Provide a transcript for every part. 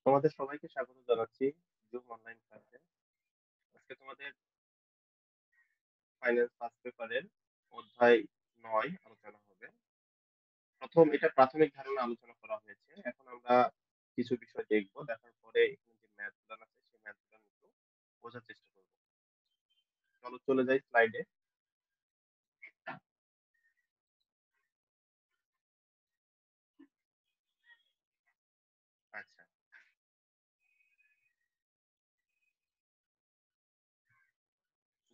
তোমাদের সবাইকে স্বাগত জানাচ্ছি জুম অনলাইন ক্লাসে। আজকে তোমাদের ফাইনাল ফার্স্ট পেপারের অধ্যায় 9 আলোচনা হবে। এটা প্রাথমিক ধারণা আলোচনা করা হয়েছে। এখন আমরা কিছু বিষয় দেখব, দেখার পরে এখানে যে ম্যাথ গুলো আছে সেই ম্যাথ গুলো একটু বোঝার চেষ্টা করব। চলো চলে যাই স্লাইডে। আচ্ছা,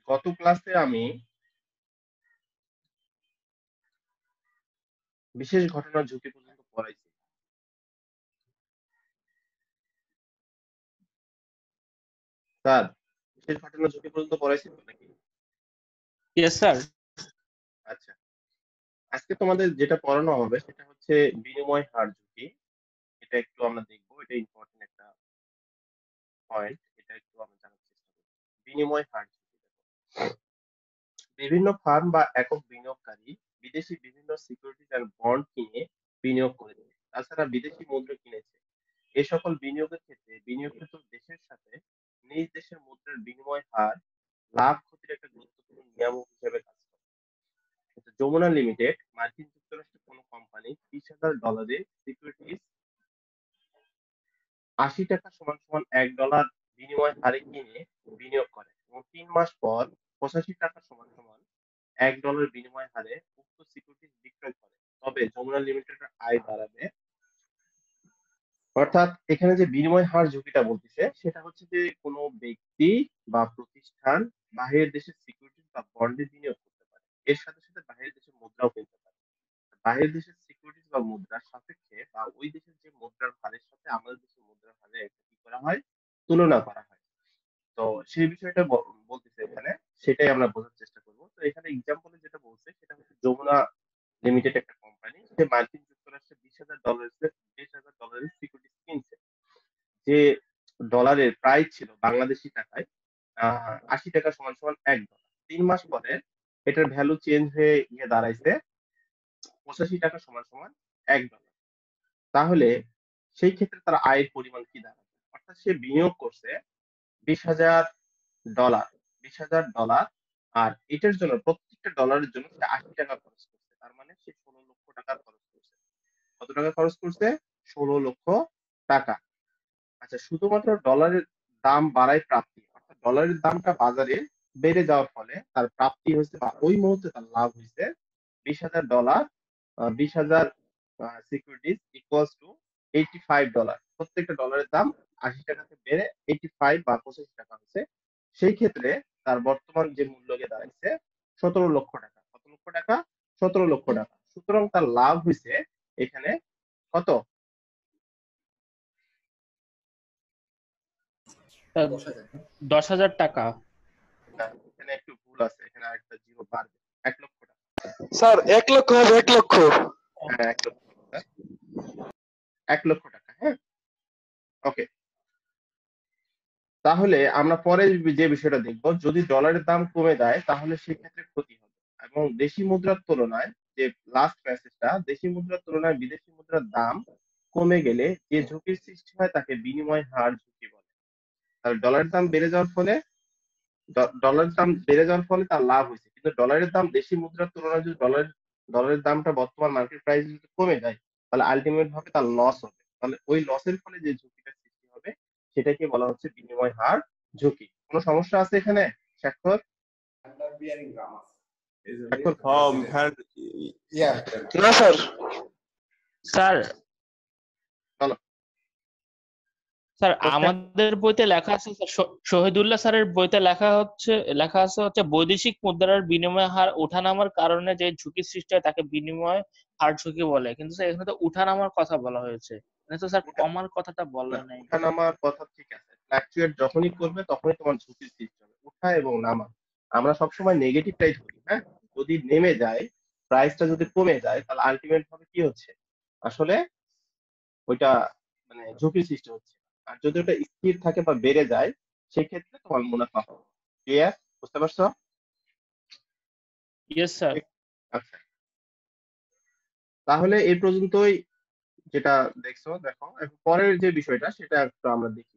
গত ক্লাসে আমি বিশেষ ঘটনার ঝুঁকি পর্যন্ত পড়াইছি। স্যার, বিশেষ ঘটনার ঝুঁকি পর্যন্ত পড়াইছি তো নাকি? Yes sir. আচ্ছা, আজকে তোমাদের যেটা পড়ানো হবে সেটা হচ্ছে বিনিময় হার ঝুঁকি। এটা একটু আমরা দেখবো, এটা ইম্পর্টেন্ট একটা পয়েন্ট, এটা একটু আমরা জানার চেষ্টা করব। বিনিময় হার ঝুঁকি দেখো, বিভিন্ন ফার্ম বা একক বিনিয়োগকারী বিদেশি বিভিন্ন সিকিউরিটিজ এন্ড বন্ড কিনে বিনিয়োগ করেছে, তাছাড়া বিদেশি মুদ্রা কিনেছে। এই সকল বিনিয়োগের ক্ষেত্রে বিনিয়োগকৃত দেশের সাথে নিজ দেশের মুদ্রার বিনিময় হার লাভ ক্ষতির একটা গুরুত্বপূর্ণ নিয়ামক হিসেবে কাজ করে। যমুনা লিমিটেড মার্কিন যুক্তরাষ্ট্রের কোনো কোম্পানি $30,000 সিকিউরিটিজ 80 টাকা সমান সমান $1 বিনিময় হারে কিনে বিনিয়োগ করে এবং 3 মাস পর 85 টাকা সমান সমান $1 বিনিময় হারে উক্ত সিকিউরিটিজ বিক্রয় করে, তবে যমুনা লিমিটেডের আয় বাড়াবে। অর্থাৎ এখানে যে বিনিময় হার ঝুঁকিটা বলতেছে সেটা হচ্ছে যে কোনো ব্যক্তি বা প্রতিষ্ঠান বাহিরের দেশের সিকিউরিটিজ বা বন্ডে বিনিয়োগ করতে পারে, এর সাথে সাথে বাহিরের দেশের মুদ্রাও কিনতে পারে। বাহিরের দেশের সিকিউরিটিজ বা মুদ্রার সাপেক্ষে বা ওই দেশের যে মুদ্রার হারের সাথে আমাদের দেশের মুদ্রার হারে একটা কি করা হয়, তুলনা করা হয়। তো সেই বিষয়টা বলতেছে এখানে, সেটাই আমরা বোঝার চেষ্টা করব। তো এখানে এক্সাম্পলে যেটা বলছে সেটা হচ্ছে যমুনা লিমিটেড একটা কোম্পানি, সে মার্কিন যুক্তরাষ্ট্রে $20,000 সিকিউরিটিজ কিনছে। যে ডলারের প্রাইস ছিল বাংলাদেশি টাকায় 80 টাকা সমান সমান $1। 3 মাস পরে এটার ভ্যালু চেঞ্জ হয়ে গিয়ে দাঁড়াইছে 85 টাকা সমান সমান $1। তাহলে সেই ক্ষেত্রে তার আয়ের পরিমাণ কি দাঁড়াবে? অর্থাৎ সে বিনিয়োগ করছে $20,000, $20,000, আর এটার জন্য প্রত্যেকটা ডলারের জন্য সে 80 টাকা খরচ করছে। তার মানে সে 16 লক্ষ টাকা খরচ করছে। কত টাকা খরচ করছে? 16 লক্ষ টাকা। আচ্ছা, শুধুমাত্র ডলারের দাম বাড়ায় প্রাপ্তি, অর্থাৎ ডলারের দামটা বাজারে বেড়ে যাওয়ার ফলে তার প্রাপ্তি হয়েছে বা ওই মুহূর্তে তার লাভ হয়েছে $20,000। 20,000 সিকিউরিটিজ ইকুয়ালস টু $85। প্রত্যেকটা ডলারের দাম 80 টাকাতে বেড়ে 85 বা 85 টাকা হয়েছে। সেই ক্ষেত্রে তার বর্তমান যে মূল্য গিয়ে দাঁড়াইছে 17 লক্ষ টাকা। কত লক্ষ টাকা? 17 লক্ষ টাকা। সুতরাং তার লাভ হয়েছে এখানে কত? 10,000 টাকা। না, এখানে একটু ভুল আছে, এখানে আরেকটা জিরো বাড়বে। 1 লক্ষ টাকা। স্যার 1 লক্ষ হবে 1 লক্ষ। হ্যাঁ, 1 লক্ষ টাকা। 1 লক্ষ টাকা, হ্যাঁ। ওকে, তাহলে আমরা পরে যে বিষয়টা দেখবো, যদি ডলারের দাম কমে যায় তাহলে সেক্ষেত্রে ক্ষতি হবে। এবং দেশি মুদ্রার তুলনায়, যে লাস্ট প্যাসেজটা, দেশি মুদ্রার তুলনায় বিদেশি মুদ্রার দাম কমে গেলে যে ঝুঁকির সৃষ্টি হয় তাকে বিনিময় হার ঝুঁকি বলে। তাহলে ডলারের দাম বেড়ে যাওয়ার ফলে তার লাভ হয়েছে, কিন্তু ডলারের দাম দেশি মুদ্রার তুলনায় যদি ডলারের দামটা বর্তমান মার্কেট প্রাইস যদি কমে যায় তাহলে আলটিমেট ভাবে তার লস হবে। তাহলে ওই লসের ফলে যে ঝুঁকিটা সৃষ্টি হবে সেটাকে বলা হচ্ছে বিনিময় হার ঝুঁকি। কোনো সমস্যা আছে এখানে স্বাক্ষর? না স্যার। স্যার চলো, স্যার আমাদের বইতে লেখা আছে, শহীদুল্লাহ স্যারের বইতে লেখা আছে হচ্ছে বৈদেশিক মুদ্রার বিনিময় হার ওঠানামার কারণে যে ঝুঁকি সৃষ্টি হয় তাকে বিনিময় হার ঝুঁকি বলে, কিন্তু স্যার এখানে তো উঠানামার কথা বলা হয়েছে, এখানে তো স্যার কমার কথাটা বলা নেই। নামার কথা ঠিক আছে, ফ্ল্যাকচুয়েট যখনই করবে তখনই তোমার ঝুঁকির সৃষ্টি হবে। উঠা এবং নামা আমরা সবসময় নেগেটিভটাই ধরি, হ্যাঁ। যদি নেমে যায়, প্রাইসটা যদি কমে যায়, তাহলে আলটিমেট ভাবে কি হচ্ছে, আসলে ওইটা মানে ঝুঁকির সৃষ্টি হচ্ছে। আর যদি ওটা স্থির থাকে বা বেড়ে যায় সেক্ষেত্রে তোমার মুনাফা হবে। ক্লিয়ার? বুঝতে পারছো? Yes sir. আচ্ছা, তাহলে এই পর্যন্তই যেটা দেখছো দেখো, এখন পরের যে বিষয়টা সেটা একটু আমরা দেখি।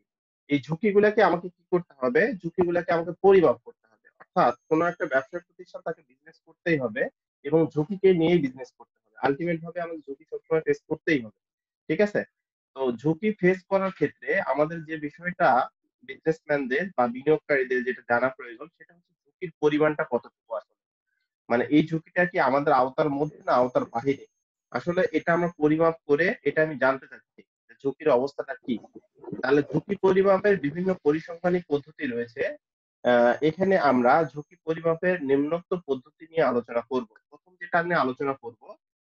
এই ঝুঁকিগুলোকে আমাকে কি করতে হবে? ঝুঁকিগুলোকে আমাকে পরিমাপ করতে হবে। অর্থাৎ কোনো একটা ব্যবসা প্রতিষ্ঠান তাকে বিজনেস করতেই হবে এবং ঝুঁকিকে নিয়েই বিজনেস করতে হবে। আলটিমেট ভাবে আমাদের ঝুঁকি সবসময় ফেস করতেই হবে। ঠিক আছে? তো ঝুঁকি ফেস করার ক্ষেত্রে আমাদের যে বিষয়টা বিজনেসম্যানদের বা বিনিয়োগকারীদের যেটা জানা প্রয়োজন সেটা হচ্ছে ঝুঁকির পরিমাণটা কতটুকু আসলে। মানে এই ঝুঁকিটা কি আমাদের আওতার মধ্যে না আওতার বাহিরে? আসলে এটা আমরা পরিমাপ করে এটা আমি জানতে চাচ্ছি যে ঝুঁকির অবস্থাটা কি। তাহলে ঝুঁকি পরিমাপের বিভিন্ন পরিসংখ্যানিক পদ্ধতি রয়েছে। এখানে আমরা ঝুঁকি পরিমাপের নিম্নোক্ত পদ্ধতি নিয়ে আলোচনা করব। প্রথম যেটা নিয়ে আলোচনা করব,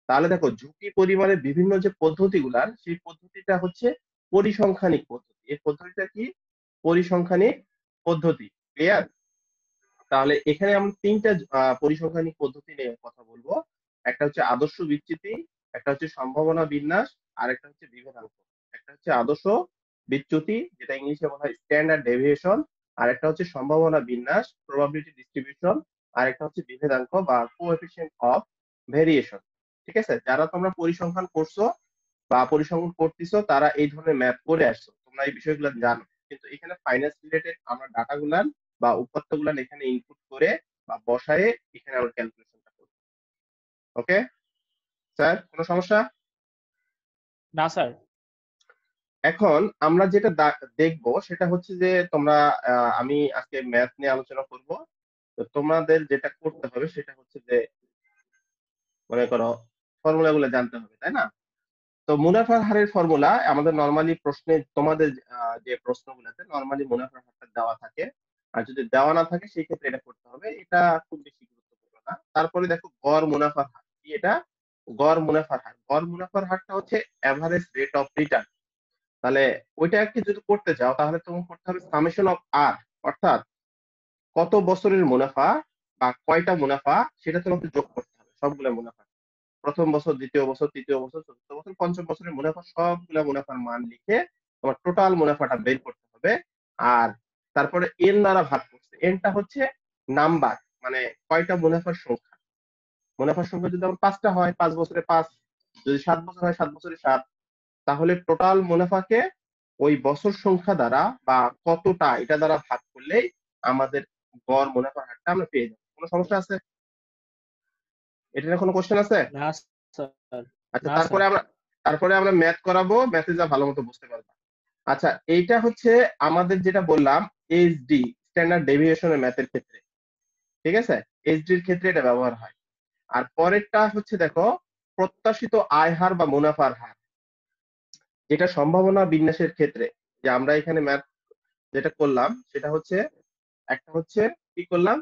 তাহলে দেখো ঝুঁকি পরিমাপের বিভিন্ন যে পদ্ধতিগুলার সেই পদ্ধতিটা হচ্ছে পরিসংখ্যানিক পদ্ধতি। এই পদ্ধতিটা কি? পরিসংখ্যানিক পদ্ধতি। ক্লিয়ার? তাহলে এখানে আমরা তিনটা পরিসংখ্যানিক পদ্ধতি নিয়ে কথা বলবো। একটা হচ্ছে আদর্শ বিচ্যুতি, একটা হচ্ছে সম্ভাবনা বিন্যাস, আর একটা হচ্ছে বিভেদাঙ্ক। একটা হচ্ছে আদর্শ বিচ্যুতি, যেটা ইংলিশে বলা হয় স্ট্যান্ডার্ড ডেভিয়েশন, আর একটা হচ্ছে সম্ভাবনা বিন্যাস প্রবাবিলিটি ডিস্ট্রিবিউশন, আর একটা হচ্ছে বিভেদাঙ্ক বা কোএফিসিয়েন্ট অফ ভেরিয়েশন। ঠিক আছে? যারা তোমরা পরিসংখ্যান করছো বা পরিসংখ্যান করতেছো তারা এই ধরনের ম্যাথ করে আসছো, তোমরা এই বিষয়গুলো জানো। কিন্তু এখানে ফাইন্যান্স রিলেটেড আমরা ডাটাগুলা বা উপাত্তগুলা এখানে ইনপুট করে বা বসায়ে এখানে আমরা ক্যালকুলেশনটা করব। ওকে স্যার, কোনো সমস্যা? না স্যার। এখন আমরা যেটা দেখবো সেটা হচ্ছে যে তোমরা আমি আজকে ম্যাথ নিয়ে আলোচনা করব। তো তোমাদের যেটা করতে হবে সেটা হচ্ছে যে মনে করো ফর্মুলা গুলো জানতে হবে, তাই না? তো মুনাফার হারের ফর্মুলা আমাদের নরমালি প্রশ্নে তোমাদের যে প্রশ্নগুলোতে নরমালি মুনাফার হারটা দেওয়া থাকে। আর যদি দেওয়া না থাকে সেই ক্ষেত্রে এটা করতে হবে। এটা খুব বেশি গুরুত্বপূর্ণ না। তারপরে দেখো গড় মুনাফার হার কি? এটা গড় মুনাফার হার। গড় মুনাফার হারটা হচ্ছে এভারেজ রেট অফ রিটার্ন। তাহলে ওইটাকে যদি করতে চাও তাহলে তোমাকে করতে হবে সামেশন অফ আর, অর্থাৎ কত বছরের মুনাফা বা কয়টা মুনাফা সেটা তোমাকে যোগ করতে হবে সবগুলা মুনাফা। প্রথম বছর, দ্বিতীয় বছর, তৃতীয় বছর, চতুর্থ বছর, পঞ্চম বছরের মুনাফা সবগুলা মুনাফার মান লিখে তোমার টোটাল মুনাফাটা বের করতে হবে। আর তারপরে এন দ্বারা ভাগ করছে। এনটা হচ্ছে নাম্বার, মানে কয়টা মুনাফার সংখ্যা। মুনাফার সংখ্যা যদি আমার 5টা হয় 5 বছরে 5, যদি 7 বছর হয় 7 বছরে 7। তাহলে টোটাল মুনাফাকে ওই বছর সংখ্যা দ্বারা বা কতটা এটা দ্বারা ভাগ করলেই আমাদের গড় মুনাফার হারটা আমরা পেয়ে যাবো। কোনো সমস্যা আছে? এটা নিয়ে কোনো কোশ্চেন আছে? না স্যার। আচ্ছা, না স্যার। তারপরে আমরা ম্যাথ করাবো, ম্যাথে যা ভালো মতো বুঝতে পারবা। আচ্ছা, এইটা হচ্ছে আমাদের যেটা বললাম এইচডি, স্ট্যান্ডার্ড ডেভিয়েশনের ম্যাথের ক্ষেত্রে। ঠিক আছে? এইচডির ক্ষেত্রে এটা ব্যবহার হয়। আর পরেরটা হচ্ছে দেখো প্রত্যাশিত আয় হার বা মুনাফার হার, যেটা সম্ভাবনা বিন্যাসের ক্ষেত্রে। যে আমরা এখানে ম্যাথ যেটা করলাম সেটা হচ্ছে একটা হচ্ছে কি করলাম,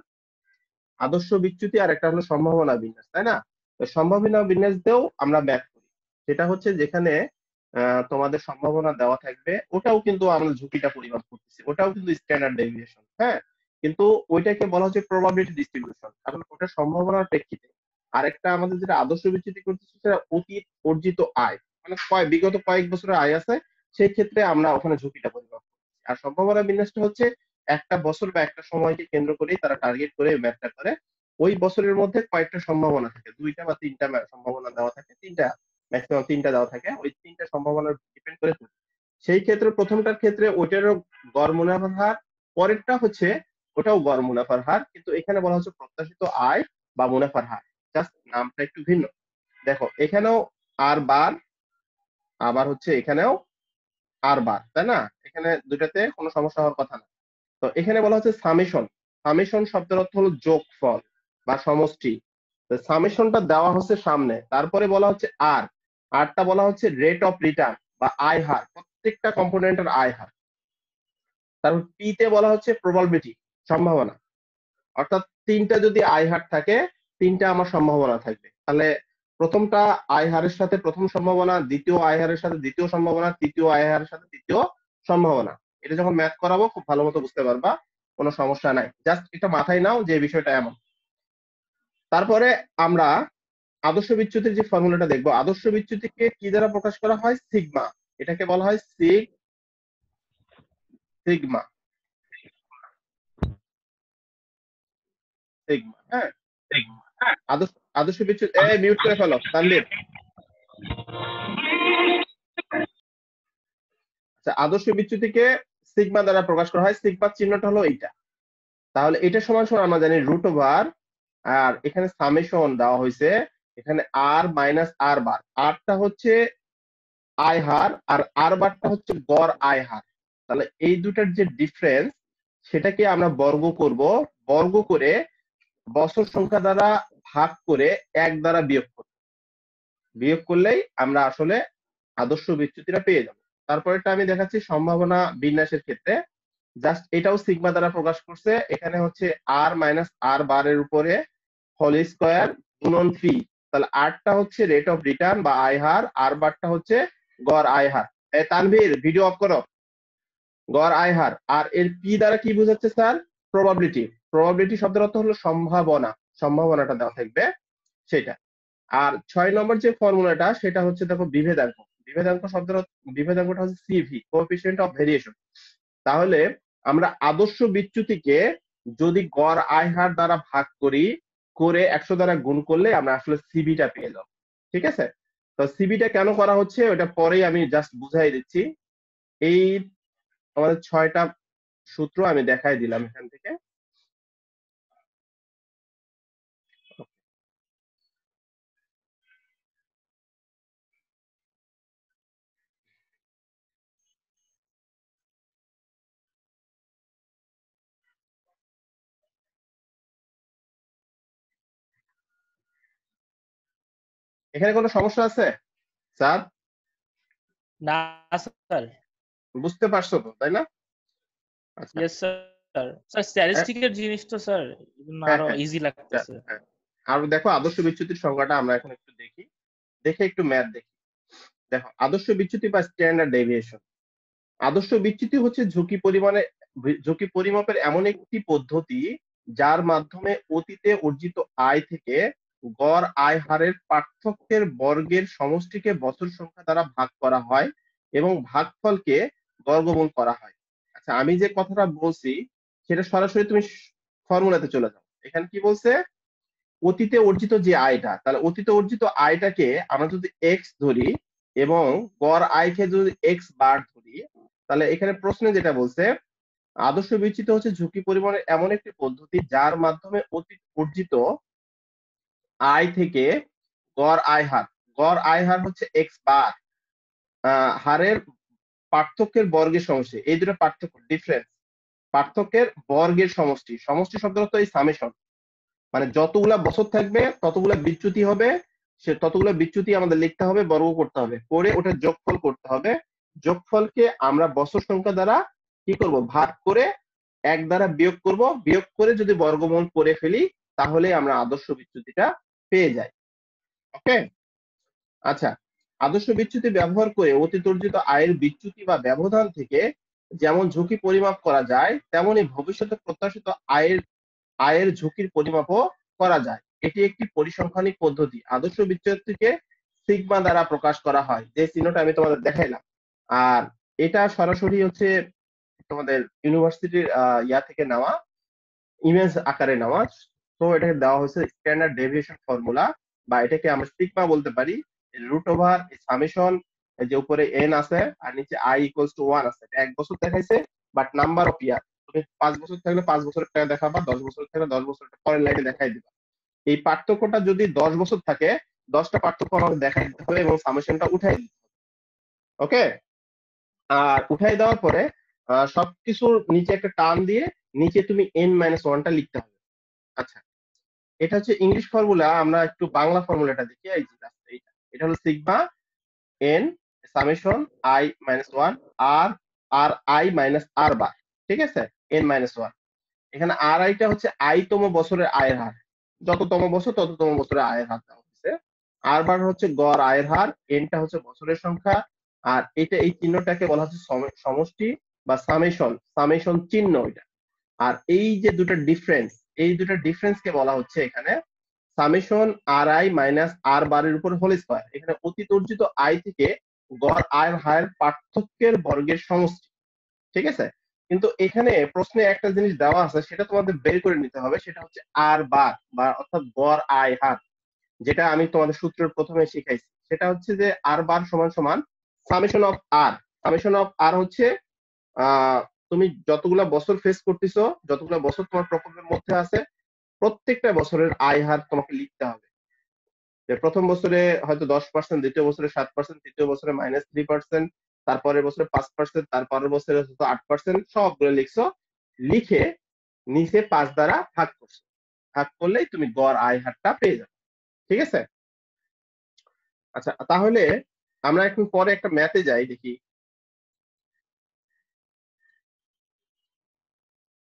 আদর্শ বিচ্যুতি, আর একটা হলো সম্ভাবনা বিন্যাস, তাই না? তো সম্ভাবনা বিন্যাস দিয়েও আমরা ম্যাথ করি। সেটা হচ্ছে যেখানে তোমাদের সম্ভাবনা দেওয়া থাকবে, ওটাও কিন্তু আমরা ঝুঁকিটা পরিমাপ করতেছি, ওটাও কিন্তু স্ট্যান্ডার্ড ডেভিয়েশন। হ্যাঁ, কিন্তু ওইটাকে বলা হচ্ছে প্রবাবিলিটি ডিস্ট্রিবিউশন, কারণ ওটা সম্ভাবনার প্রেক্ষিতে। আরেকটা আমাদের যেটা আদর্শ বিচ্যুতি করতেছি সেটা অতীত অর্জিত আয়, মানে বিগত কয়েক বছরের আয় আছে, সেই ক্ষেত্রে আমরা ওখানে ঝুঁকিটা পরিমাপ করছি। আর সম্ভাবনা বিন্যাসটা হচ্ছে একটা বছর বা একটা সময়কে কেন্দ্র করেই তারা টার্গেট করে ম্যাথটা করে। ওই বছরের মধ্যে কয়েকটা সম্ভাবনা থাকে, 2টা বা 3টা সম্ভাবনা দেওয়া থাকে, 3টা ম্যাক্সিমাম 3টা দেওয়া থাকে, ওই 3টা সম্ভাবনার ডিপেন্ড করে থাকে। সেই ক্ষেত্রে প্রথমটার ক্ষেত্রে ওইটারও গড় মুনাফার হার, পরেরটা হচ্ছে ওটাও গড় মুনাফার হার, কিন্তু এখানে বলা হচ্ছে প্রত্যাশিত আয় বা মুনাফার হার। জাস্ট নামটা একটু ভিন্ন। দেখো এখানেও আর বার, আবার হচ্ছে এখানেও আর বার, তাই না? এখানে দুটাতে কোনো সমস্যা হওয়ার কথা না। তো এখানে বলা হচ্ছে সামেশন। সামেশন শব্দের অর্থ হলো যোগফল বা সমষ্টি। সামেশনটা দেওয়া হচ্ছে সামনে, তারপরে বলা হচ্ছে আর, আরটা বলা হচ্ছে রেট অফ রিটার্ন বা আয় হার, প্রত্যেকটা কম্পোনেন্টের আয় হার। তারপর পি তে বলা হচ্ছে প্রবাবিলিটি, সম্ভাবনা। অর্থাৎ 3টা যদি আয় হার থাকে 3টা আমার সম্ভাবনা থাকবে। তাহলে প্রথমটা আয় হারের সাথে প্রথম সম্ভাবনা, দ্বিতীয় আয় হারের সাথে দ্বিতীয় সম্ভাবনা, তৃতীয় আয় হারের সাথে তৃতীয় সম্ভাবনা। এটা যখন ম্যাথ করাবো খুব ভালো মতো বুঝতে পারবা, কোনো সমস্যা নাই। জাস্ট এটা মাথায় নাও যে বিষয়টা এমন। তারপরে আমরা আদর্শ বিচ্যুতির যে ফর্মুলাটা দেখবো, আদর্শ বিচ্যুতিকে কি দ্বারা প্রকাশ করা হয়? সিগমা। এটাকে বলা হয় সিগমা। সিগমা, হ্যাঁ। আদর্শ আদর্শ বিচ্যুতি, মিউট করে ফেলো তানভীর। আচ্ছা, আদর্শ বিচ্যুতিকে সিগমা দ্বারা প্রকাশ করা হয়, সিগমা চিহ্নটা হলো এইটা। তাহলে এটা সমান সমান আমরা জানি রুট ওভার, আর এখানে সামেশন দেওয়া হয়েছে, এখানে আর মাইনাস আর বার, আরটা হচ্ছে আয় হার আর আর বারটা হচ্ছে গড় আয় হার। তাহলে এই দুটার যে ডিফারেন্স সেটাকে আমরা বর্গ করব, বর্গ করে বছর সংখ্যা দ্বারা ভাগ করে এক দ্বারা বিয়োগ করব, বিয়োগ করলেই আমরা আসলে আদর্শ বিচ্যুতিটা পেয়ে যাব। তারপরেটা আমি দেখাচ্ছি সম্ভাবনা বিন্যাসের ক্ষেত্রে। জাস্ট এটাও সিগমা দ্বারা প্রকাশ করছে, এখানে হচ্ছে আর মাইনাস আর বারের উপরে হোল স্কয়ার গুণন পি। তাহলে আরটা হচ্ছে রেট অফ রিটার্ন বা আয় হার, আর বারটা হচ্ছে গড় আয় হার। তানভীর ভিডিও অফ করো। গড় আয় হার, আর এর পি দ্বারা কি বোঝাচ্ছে স্যার? প্রবাবিলিটি। প্রবাবিলিটি শব্দের অর্থ হলো সম্ভাবনা, সম্ভাবনাটা দেওয়া থাকবে সেটা। আর 6 নম্বর যে ফর্মুলাটা সেটা হচ্ছে দেখো বিভেদাঙ্ক। বিভেদাঙ্ক শব্দের বিভেদাঙ্কটা হচ্ছে সিভি, কোএফিসিয়েন্ট অফ ভেরিয়েশন। তাহলে আমরা আদর্শ বিচ্যুতিকে যদি গড় আয় হার দ্বারা ভাগ করি, করে 100 দ্বারা গুণ করলে আমরা আসলে সিবিটা পেয়ে যাব। ঠিক আছে? তো সিবিটা কেন করা হচ্ছে ওটা পরেই আমি জাস্ট বুঝাই দিচ্ছি। এই আমাদের 6টা সূত্র আমি দেখাই দিলাম এখান থেকে। এখানে কোনো সমস্যা আছে স্যার? না স্যার। বুঝতে পারছো তো, তাই না? আচ্ছা, ইয়েস স্যার। স্যার স্ট্যাটিস্টিকের জিনিস তো স্যার এজন্য হ্যাঁ আরো হ্যাঁ ইজি লাগতেছে। হ্যাঁ। আর দেখো আদর্শ বিচ্যুতির সংজ্ঞাটা আমরা এখন একটু দেখি, দেখে একটু ম্যাথ দেখি। দেখো আদর্শ বিচ্যুতি বা স্ট্যান্ডার্ড ডেভিয়েশন। আদর্শ বিচ্যুতি হচ্ছে ঝুঁকি পরিমাপের এমন একটি পদ্ধতি যার মাধ্যমে অতীতে অর্জিত আয় থেকে গড় আয় হারের পার্থক্যের বর্গের সমষ্টিকে বছর সংখ্যা দ্বারা ভাগ করা হয় এবং ভাগফলকে বর্গমূল করা হয়। আচ্ছা, আমি যে কথাটা বলছি সেটা সরাসরি তুমি ফর্মুলাতে চলে যাও। এখানে কি বলছে? অতীতে অর্জিত যে আয়টা, তাহলে অতীতে অর্জিত আয়টাকে আমরা যদি এক্স ধরি এবং গড় আয়কে যদি এক্স বার ধরি, তাহলে এখানে প্রশ্নে যেটা বলছে আদর্শ বিচ্যুতি হচ্ছে ঝুঁকি পরিমাণের এমন একটি পদ্ধতি যার মাধ্যমে অতীত অর্জিত আয় থেকে গড় আয় হার, গড় আয় হার হচ্ছে এক্স বার, হারের পার্থক্যের বর্গের সমষ্টি। এই দুটো পার্থক্য ডিফারেন্স, পার্থক্যের বর্গের সমষ্টি। সমষ্টি শব্দের অর্থ এই সামেশন, মানে যতগুলা বছর থাকবে ততগুলা বিচ্যুতি হবে, সে ততগুলা বিচ্যুতি আমাদের লিখতে হবে, বর্গ করতে হবে, করে ওটা যোগফল করতে হবে। যোগফলকে আমরা বছর সংখ্যা দ্বারা কি করব? ভাগ করে এক দ্বারা বিয়োগ করব, বিয়োগ করে যদি বর্গমূল করে ফেলি তাহলে আমরা আদর্শ বিচ্যুতিটা পেয়ে যাই। ওকে, আচ্ছা, আদর্শ বিচ্যুতি ব্যবহার করে অতীত অর্জিত আয়ের বিচ্যুতি বা ব্যবধান থেকে যেমন ঝুঁকি পরিমাপ করা যায়, তেমনি ভবিষ্যতে প্রত্যাশিত আয়ের ঝুঁকির পরিমাপও করা যায়। এটি একটি পরিসংখ্যানিক পদ্ধতি। আদর্শ বিচ্যুতিকে সিগমা দ্বারা প্রকাশ করা হয়, যে চিহ্নটা আমি তোমাদের দেখাইলাম। আর এটা সরাসরি হচ্ছে তোমাদের ইউনিভার্সিটির ইয়া থেকে নেওয়া, ইমেজ আকারে নেওয়া। তো এটাকে দেওয়া হয়েছে স্ট্যান্ডার্ড ডেভিয়েশন ফর্মুলা, বা এটাকে আমরা সিগমা বলতে পারি। রুট ওভার সামেশন, যে উপরে এন আছে আর নিচে আই ইকুয়ালস টু 1 আছে। 1 বছর দেখাইছে, বাট নাম্বার অফ ইয়ার, তুমি 5 বছর থাকলে 5 বছরের টাকা দেখাবা, 10 বছর থাকলে 10 বছর পরের লাইনে দেখাই দিবা। এই পার্থক্যটা যদি 10 বছর থাকে, 10টা পার্থক্য আমাদের দেখাই দিতে হবে এবং সামেশনটা উঠাই দিতে হবে। ওকে, আর উঠাই দেওয়ার পরে সবকিছুর নিচে একটা টার্ম দিয়ে নিচে তুমি n-1টা লিখতে হবে। আচ্ছা, এটা হচ্ছে ইংলিশ ফর্মুলা, আমরা একটু বাংলা ফর্মুলাটা দেখি। এই যে এইটা, এটা হলো সিগমা এন সামেশন i-1 আর r i minus r bar, ঠিক আছে, n-1। এখানে আর আইটা হচ্ছে আইতম বছরের আয়ের হার, যততম বছর তততম বছরের আয়ের হার দেওয়া হচ্ছে। আর বার হচ্ছে গড় আয়ের হার, এনটা হচ্ছে বছরের সংখ্যা, আর এটা এই চিহ্নটাকে বলা হচ্ছে সমষ্টি বা সামেশন, সামেশন চিহ্ন এটা। আর এই যে দুটো ডিফারেন্স, এই দুটো ডিফারেন্স কে বলা হচ্ছে এখানে সামেশন আর আই মাইনাস আর বারের উপর হোল স্কয়ার। এখানে অতীত অর্জিত আয় থেকে গড় আয়ের হারের পার্থক্যের বর্গের সমষ্টি, ঠিক আছে। কিন্তু এখানে প্রশ্নে একটা জিনিস দেওয়া আছে, সেটা তোমাদের বের করে নিতে হবে, সেটা হচ্ছে আর বার বা অর্থাৎ গড় আয় হার, যেটা আমি তোমাদের সূত্রের প্রথমে শিখাইছি। সেটা হচ্ছে যে আর বার সমান সমান summation of r, summation of r হচ্ছে তুমি যতগুলা বছর ফেস করতেছো, যতগুলা বছর তোমার প্রকল্পের মধ্যে আছে, প্রত্যেকটা বছরের আয় হার তোমাকে লিখতে হবে। যে প্রথম বছরে হয়তো 10%, দ্বিতীয় বছরে 7%, তৃতীয় বছরে -3%, তারপরের বছরে 5%, তারপরের বছরে হয়তো 8%, সবগুলো লিখছো। লিখে নিচে 5 দ্বারা ভাগ করছো। ভাগ করলেই তুমি গড় আয় হারটা পেয়ে যাবে। ঠিক আছে? আচ্ছা, তাহলে আমরা এখন পরে একটা ম্যাথে যাই, দেখি।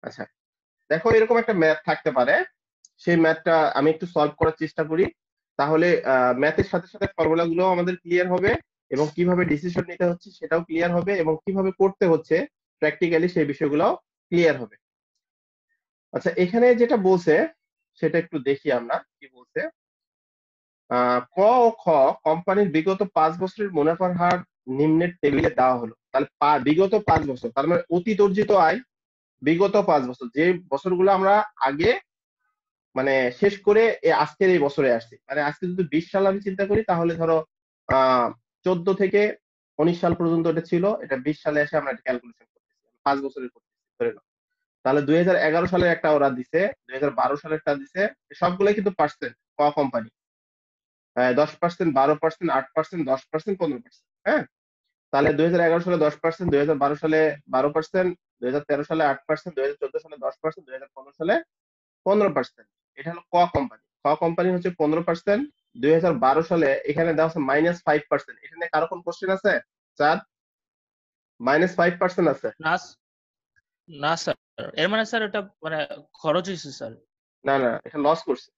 আচ্ছা, দেখো এরকম একটা ম্যাথ থাকতে পারে। সেই ম্যাথটা আমি একটু সলভ করার চেষ্টা করি। তাহলে ম্যাথের সাথে সাথে ফর্মুলা গুলো আমাদের ক্লিয়ার হবে, এবং কিভাবে ডিসিশন নিতে হচ্ছে সেটাও ক্লিয়ার হবে, এবং কিভাবে করতে হচ্ছে প্র্যাকটিক্যালি সেই বিষয়গুলো ক্লিয়ার হবে। আচ্ছা, এখানে যেটা বলছে সেটা একটু দেখি আমরা কি বলছে। ক ও খ কোম্পানির বিগত 5 বছরের মুনাফার হার নিম্নের টেবিলে দেওয়া হলো। তাহলে বিগত 5 বছর, তার মানে অতীত অর্জিত আয় বিগত 5 বছর, যে বছরগুলো আমরা আগে মানে শেষ করে আজকের এই বছরে আসছি। মানে আজকে যদি 20 সাল আমি চিন্তা করি, তাহলে ধরো 14 থেকে 19 সাল পর্যন্ত এটা ছিল, এটা 20 সালে এসে আমরা এটা ক্যালকুলেশন করতেছি, 5 বছরের করতেছি ধরে নাও। তাহলে 2011 সালের একটা ওরা দিছে, 2012 সালের একটা দিছে, সবগুলাই কিন্তু পার্সেন্ট। ক কোম্পানি 10%, 12%, 8%, 10%, 15%। হ্যাঁ, তাহলে 2011 সালে 10%, 2012 সালে 12%, 2013 সালে 8%, 2014 সালে 10%, 2015 সালে 15%। এটা হলো ক কোম্পানি। খ কোম্পানি হচ্ছে 15%। 2012 সালে এখানে দেওয়া আছে -5%। এখানে কারো কোন কোশ্চেন আছে? চাঁদ, -5% আছে? না না স্যার, এর মানে স্যার এটা মানে খরচ হয়েছে স্যার। না না, এটা লস করছে,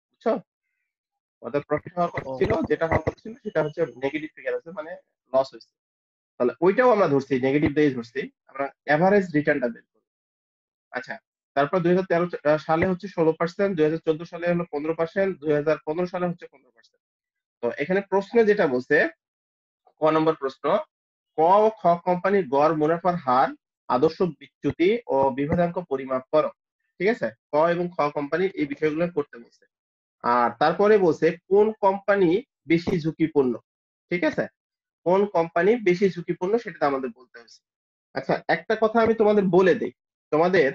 বুঝছো? ওদের প্রফিট হওয়ার কথা ও ছিল, যেটা হওয়ার কথা ছিল সেটা হচ্ছে নেগেটিভ ফিগার আছে, মানে লস হয়েছে। তাহলে ওইটাও আমরা ধরছি, নেগেটিভ দিয়ে ধরছি। আমরা এভারেজ রিটার্নটা বের করব। আচ্ছা, তারপর 2013 সালে হচ্ছে 16%, 2014 সালে হলো 15%, 2015 সালে হচ্ছে 15%। তো এখানে প্রশ্নে যেটা বলছে, ক নম্বর প্রশ্ন, ক ও খ কোম্পানির গড় মুনাফার হার, আদর্শ বিচ্যুতি ও বিভেদাঙ্ক পরিমাপ করো। ঠিক আছে? ক এবং খ কোম্পানির এই বিষয়গুলো করতে বলছে। আর তারপরে বলছে কোন কোম্পানি বেশি ঝুঁকিপূর্ণ। ঠিক আছে? কোন কোম্পানি বেশি ঝুঁকিপূর্ণ সেটা আমাদের বলতে হচ্ছে। আচ্ছা, একটা কথা আমি তোমাদের বলে দেই। তোমাদের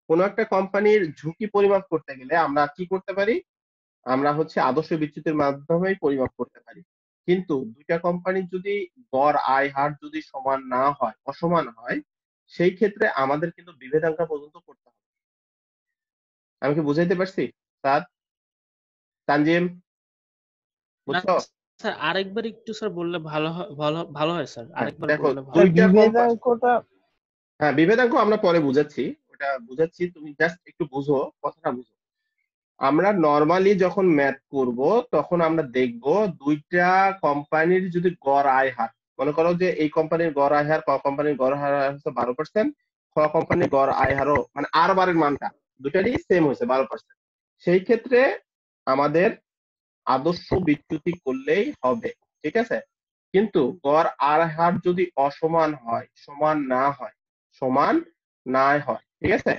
কোন একটা কোম্পানির ঝুঁকি পরিমাপ করতে গেলে আমরা কি করতে পারি? আমরা হচ্ছে আদর্শ বিচ্যুতির মাধ্যমেই পরিমাপ করতে পারি। কিন্তু দুইটা কোম্পানির যদি গড় আয় হার যদি সমান না হয়, অসমান হয়, সেই ক্ষেত্রে আমাদের কিন্তু বিভেদাঙ্ক পর্যন্ত করতে হবে। আমি কি বুঝাইতে পারছি? স্যার, তানজিম, না বুঝছো? স্যার, আরেকবার একটু স্যার বললে ভালো হয়, ভালো হয় স্যার, হ্যাঁ, আরেকবার দেখো বললে ভালো হয়। দুইটা কোম্পানি। বিভেদাঙ্কটা হ্যাঁ, বিভেদাঙ্ক আমরা পরে বুঝাচ্ছি, ওটা বুঝাচ্ছি, তুমি জাস্ট একটু বুঝো, কথাটা বুঝো। আমরা নরমালি যখন ম্যাথ করব, তখন আমরা দেখব দুইটা কোম্পানির যদি গড় আয় হার, মনে করো যে এই কোম্পানির গড় আয় হার, ক কোম্পানির গড় আয় হার হচ্ছে 12%, খ কোম্পানির গড় আয় হারও মানে আর বারের মানটা দুটারই সেম হয়েছে 12%। সেই ক্ষেত্রে আমাদের আদর্শ বিচ্যুতি করলেই হবে। ঠিক আছে? কিন্তু গড় আয় হার যদি অসমান হয়, সমান না হয়, ঠিক আছে,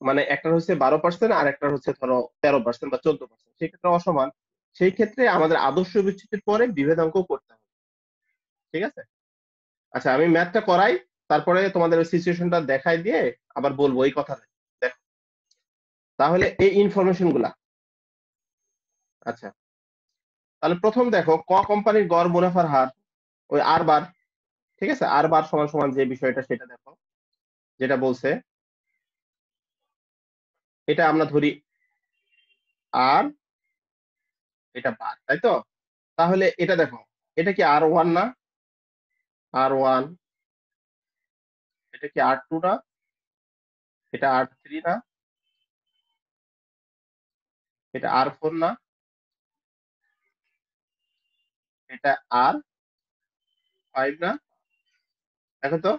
মানে একটা হচ্ছে 12% আর একটা হচ্ছে ধরো 13% বা 14%, সেই ক্ষেত্রে অসমান, সেই ক্ষেত্রে আমাদের আদর্শ বিচ্যুতির পরে বিভেদাঙ্ক করতে হবে। ঠিক আছে? আচ্ছা, আমি ম্যাথটা করাই, তারপরে তোমাদের ওই সিচুয়েশনটা দেখাই দিয়ে আবার বলবো এই কথাটা। দেখো, তাহলে এই ইনফরমেশন গুলা। আচ্ছা, তাহলে প্রথম দেখো, ক কোম্পানির গড় মুনাফার হার, ওই আর বার। ঠিক আছে? আর বার সমান সমান যে বিষয়টা সেটা দেখো, যেটা বলছে, এটা আমরা ধরি আর, এটা বার, তাই তো? তাহলে এটা দেখো, এটা কি R1 না? R1, এটা কি R2 না? এটা R3 না? এটা R4 না? এটা R5 না? দেখো তো।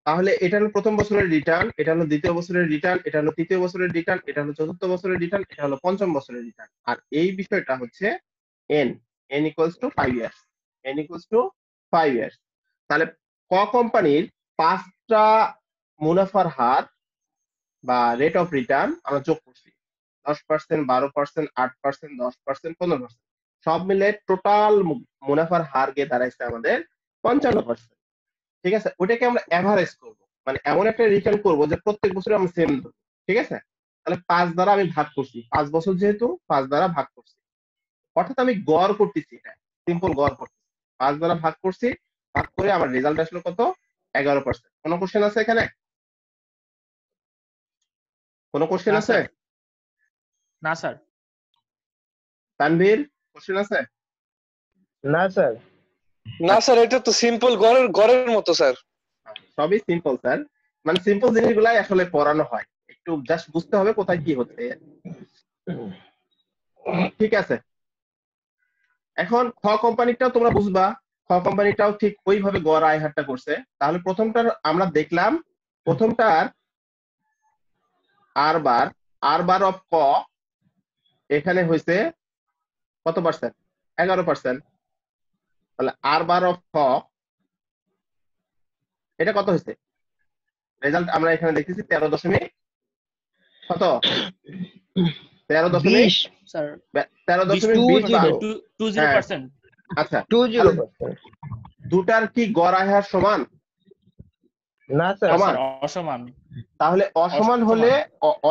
তাহলে এটা হলো প্রথম বছরের রিটার্ন, এটা হলো দ্বিতীয় বছরের রিটার্ন, এটা হলো তৃতীয় বছরের রিটার্ন, এটা হলো চতুর্থ বছরের রিটার্ন, এটা হলো পঞ্চম বছরের রিটার্ন। আর এই বিষয়টা হচ্ছে n, n equals to 5 years, n equals to 5 years। তাহলে ক কোম্পানির 5টা মুনাফার হার বা রেট অফ রিটার্ন আমরা যোগ করছি, 10%, 12%, 8%, 10%, 15%, সব মিলে টোটাল মুনাফার হার গিয়ে দাঁড়াইছে আমাদের 55%। ঠিক আছে, ওটাকে আমরা এভারেজ করব, মানে এমন একটা রিটার্ন করব যে প্রত্যেক বছর আমরা সেম, ঠিক আছে। তাহলে 5 দ্বারা আমি ভাগ করছি, 5 বছর যেহেতু 5 দ্বারা ভাগ করছি, অর্থাৎ আমি গড় করতেছি, এটা সিম্পল গড় করতেছি, 5 দ্বারা ভাগ করছি, ভাগ করে আমার রেজাল্ট আসলো কত, 11%। কোনো কোশ্চেন আছে এখানে? কোনো কোশ্চেন না আছে? স্যার, না স্যার। তানভীর, কোশ্চেন আছে? না স্যার। না স্যার, এটা তো সিম্পল ঘরের ঘরের মতো স্যার। সবই সিম্পল স্যার, মানে সিম্পল জিনিসগুলাই আসলে পড়ানো হয়, একটু জাস্ট বুঝতে হবে কোথায় কি হচ্ছে। ঠিক আছে, এখন খ কোম্পানিটাও তোমরা বুঝবা, খ কোম্পানিটাও ঠিক ওইভাবে গড় আয় হারটা করছে। তাহলে প্রথমটার আমরা দেখলাম, প্রথমটার আর বার অফ ক এখানে হয়েছে কত পার্সেন্ট, 11%। তাহলে আর বার অফ খ এটা কত হয়েছে, রেজাল্ট আমরা এখানে দেখতেছি 13 দশমিক কত, 13 দশমিক, 20 স্যার 13.20। 20%। আচ্ছা, 20%। দুটার কি গড় আয় হার সমান? না স্যার। না সমান। স্যার, অসমান। তাহলে অসমান হলে,